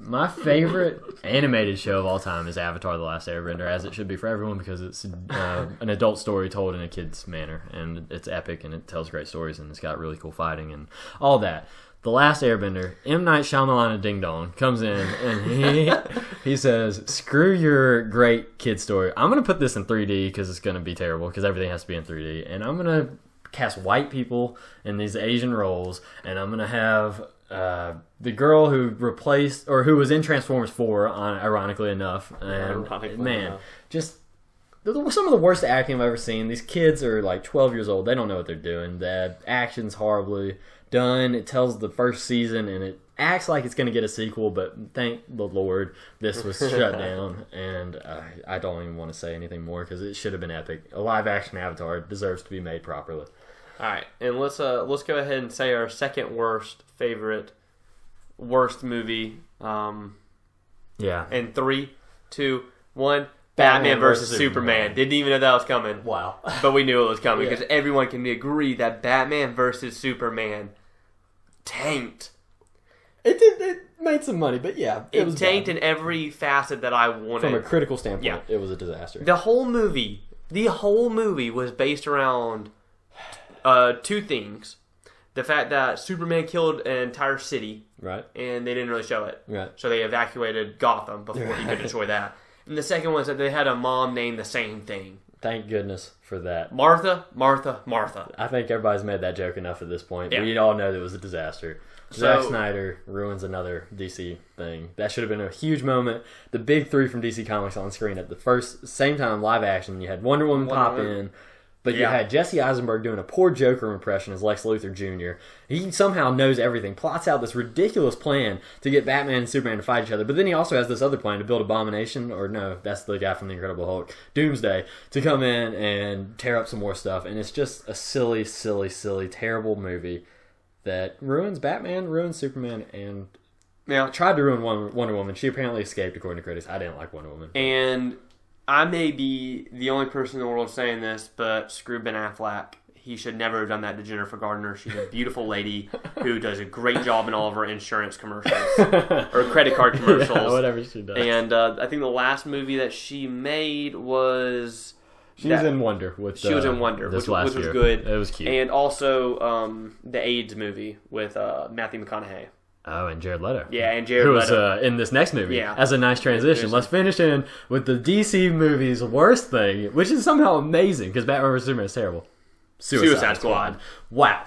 My favorite animated show of all time is Avatar: The Last Airbender, as it should be for everyone, because it's an adult story told in a kid's manner, and it's epic, and it tells great stories, and it's got really cool fighting and all that. The Last Airbender, M. Night Shyamalan Ding Dong comes in, and he says, screw your great kid story. I'm going to put this in 3D because it's going to be terrible, because everything has to be in 3D, and I'm going to cast white people in these Asian roles, and I'm going to have... the girl who replaced, or who was in Transformers 4, ironically enough, and just some of the worst acting I've ever seen. These kids are like 12 years old. They don't know what they're doing. The action's horribly done. It tells the first season, and it acts like it's going to get a sequel, but thank the Lord this was shut down, and I don't even want to say anything more because it should have been epic. A live-action Avatar deserves to be made properly. All right, and let's go ahead and say our second worst movie. Yeah. In 3, 2, 1. Batman versus Superman. Didn't even know that was coming. Wow. But we knew it was coming because everyone can agree that Batman versus Superman tanked. It made some money, but yeah. It was tanked in every facet that I wanted. From a critical standpoint, it was a disaster. The whole movie was based around 2 things. The fact that Superman killed an entire city. Right. And they didn't really show it. Right. So they evacuated Gotham before he could destroy that. And the second one is that they had a mom named the same thing. Thank goodness for that. Martha, Martha, Martha. I think everybody's made that joke enough at this point. Yeah. We all know that it was a disaster. Zack Snyder ruins another DC thing. That should have been a huge moment. The big 3 from DC Comics on screen at the same time, live action. You had Wonder Woman pop in. But you had Jesse Eisenberg doing a poor Joker impression as Lex Luthor Jr. He somehow knows everything, plots out this ridiculous plan to get Batman and Superman to fight each other. But then he also has this other plan to build Abomination, or no, that's the guy from The Incredible Hulk, Doomsday, to come in and tear up some more stuff. And it's just a silly, silly, silly, terrible movie that ruins Batman, ruins Superman, and tried to ruin Wonder Woman. She apparently escaped, according to critics. I didn't like Wonder Woman. And I may be the only person in the world saying this, but screw Ben Affleck. He should never have done that to Jennifer Gardner. She's a beautiful lady who does a great job in all of her insurance commercials or credit card commercials. Yeah, whatever she does. And I think the last movie that she made was... She was in Wonder. She was in Wonder, which was good. It was cute. And also the AIDS movie with Matthew McConaughey. Oh, and Jared Leto. Yeah, and Jared Leto. Who was in this next movie as a nice transition. Let's finish in with the DC movie's worst thing, which is somehow amazing, because Batman vs. Superman is terrible. Suicide Squad. Wow.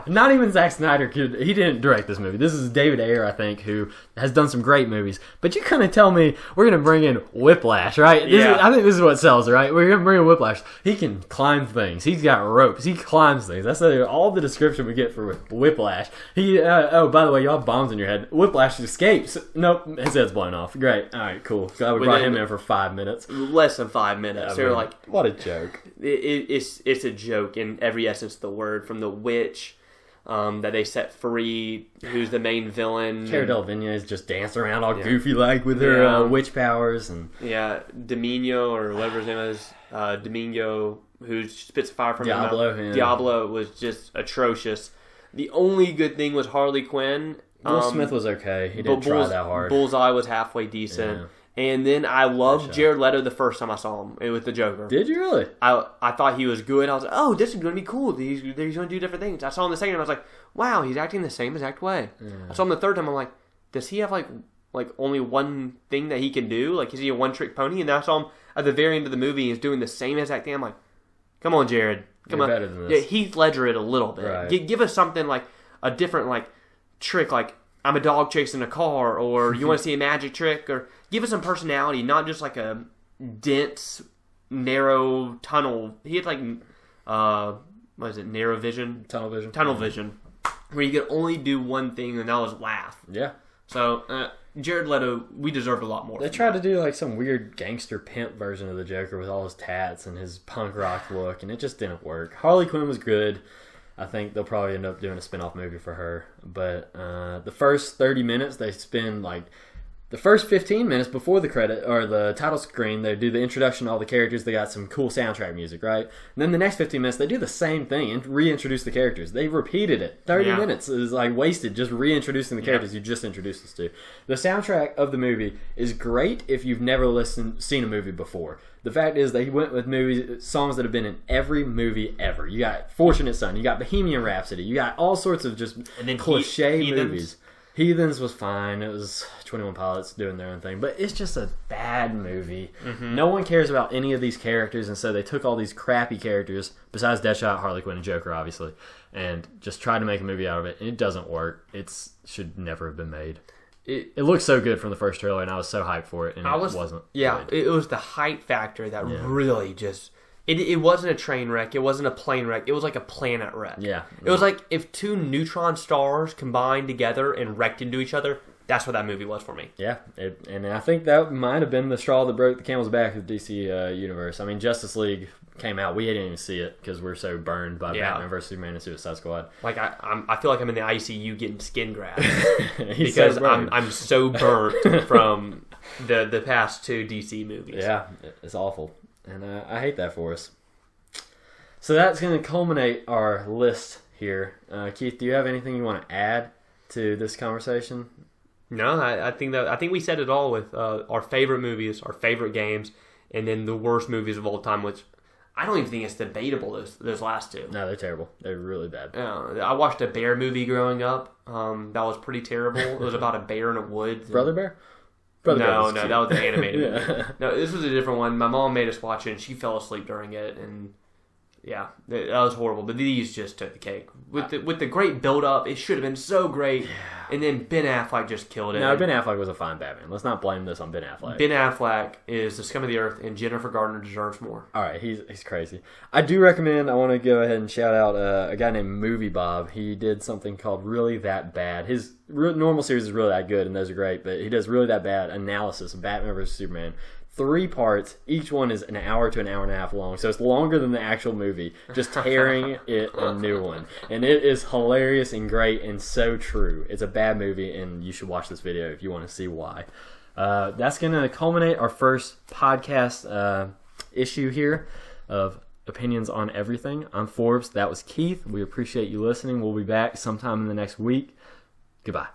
Not even Zack Snyder he didn't direct this movie. This is David Ayer, I think, who has done some great movies. But you kind of tell me we're going to bring in Whiplash, right? I think this is what sells, right? We're going to bring in Whiplash. He can climb things. He's got ropes. He climbs things. That's all the description we get for Whiplash. By the way, you have bombs in your head. Whiplash escapes. Nope, his head's blown off. Great. All right, cool. Glad we brought him in for 5 minutes. Less than 5 minutes. They're like, what a joke. It's a joke in every essence of the word, from the witch that they set free, who's the main villain. Cara Delevingne is just dancing around all goofy like with her witch powers. And Domingo, or whatever his name is, Domingo, who spits fire from Diablo. him. Diablo was just atrocious. The only good thing was Harley Quinn. Will Smith was okay. He didn't try that hard. Bullseye was halfway decent. And then I loved Deadshot. Jared Leto the first time I saw him with the Joker. Did you really? I thought he was good. I was like, oh, this is going to be cool. He's going to do different things. I saw him the second time. I was like, wow, he's acting the same exact way. Yeah. I saw him the third time. I'm like, does he have like only one thing that he can do? Like, is he a one-trick pony? And then I saw him at the very end of the movie. He's doing the same exact thing. I'm like, come on, Jared. Come on. Better than this. Yeah, Heath Ledger it a little bit. Right. Give us something like a different trick, like I'm a dog chasing a car, or you want to see a magic trick, or give us some personality, not just like a dense, narrow tunnel. He had what is it, narrow vision? Tunnel vision. Tunnel vision, where you could only do one thing, and that was laugh. Yeah. So, Jared Leto, we deserved a lot more. They tried to do like some weird gangster pimp version of the Joker with all his tats and his punk rock look, and it just didn't work. Harley Quinn was good. I think they'll probably end up doing a spin-off movie for her. But the first 30 minutes, they spend the first 15 minutes before the credit or the title screen, they do the introduction to all the characters. They got some cool soundtrack music, right? And then the next 15 minutes, they do the same thing and reintroduce the characters. They repeated it. 30 minutes is wasted just reintroducing the characters you just introduced us to. The soundtrack of the movie is great if you've never seen a movie before. The fact is they went with songs that have been in every movie ever. You got Fortunate Son, you got Bohemian Rhapsody, you got all sorts of just cliche movies. Heathens was fine. It was 21 Pilots doing their own thing. But it's just a bad movie. Mm-hmm. No one cares about any of these characters, and so they took all these crappy characters, besides Deadshot, Harley Quinn, and Joker, obviously, and just tried to make a movie out of it, and it doesn't work. It should never have been made. It looked so good from the first trailer, and I was so hyped for it, and it wasn't. Yeah, good. It was the hype factor that really just... It wasn't a train wreck. It wasn't a plane wreck. It was like a planet wreck. Yeah. It was like if two neutron stars combined together and wrecked into each other. That's what that movie was for me. Yeah, and I think that might have been the straw that broke the camel's back of the DC universe. I mean, Justice League came out. We didn't even see it because we're so burned by Batman vs. Superman and Suicide Squad. Like I feel like I'm in the ICU getting skin grafts because I'm so burnt from the past two DC movies. Yeah, it's awful. And I hate that for us. So that's going to culminate our list here. Keith, do you have anything you want to add to this conversation? No, I think we said it all with our favorite movies, our favorite games, and then the worst movies of all time, which I don't even think it's debatable, those last two. No, they're terrible. They're really bad. I watched a bear movie growing up. That was pretty terrible. It was about a bear in a woods. Brother Bear? No, that was an animated movie. No, this was a different one. My mom made us watch it, and she fell asleep during it, and yeah, that was horrible. But these just took the cake. With the great build-up, it should have been so great, and then Ben Affleck just killed it. No, Ben Affleck was a fine Batman. Let's not blame this on Ben Affleck. Ben Affleck is the scum of the earth, and Jennifer Garner deserves more. All right, he's crazy. I do recommend, I want to go ahead and shout out a guy named Movie Bob. He did something called Really That Bad. His normal series is really that good, and those are great, but he does Really That Bad analysis of Batman vs. Superman. 3 parts. Each one is an hour to an hour and a half long, so it's longer than the actual movie. Just tearing it a new one, and it is hilarious and great and so true. It's a bad movie, and you should watch this video if you want to see why. That's going to culminate our first podcast issue here of Opinions on Everything. I'm Forbes. That was Keith. We appreciate you listening. We'll be back sometime in the next week. Goodbye.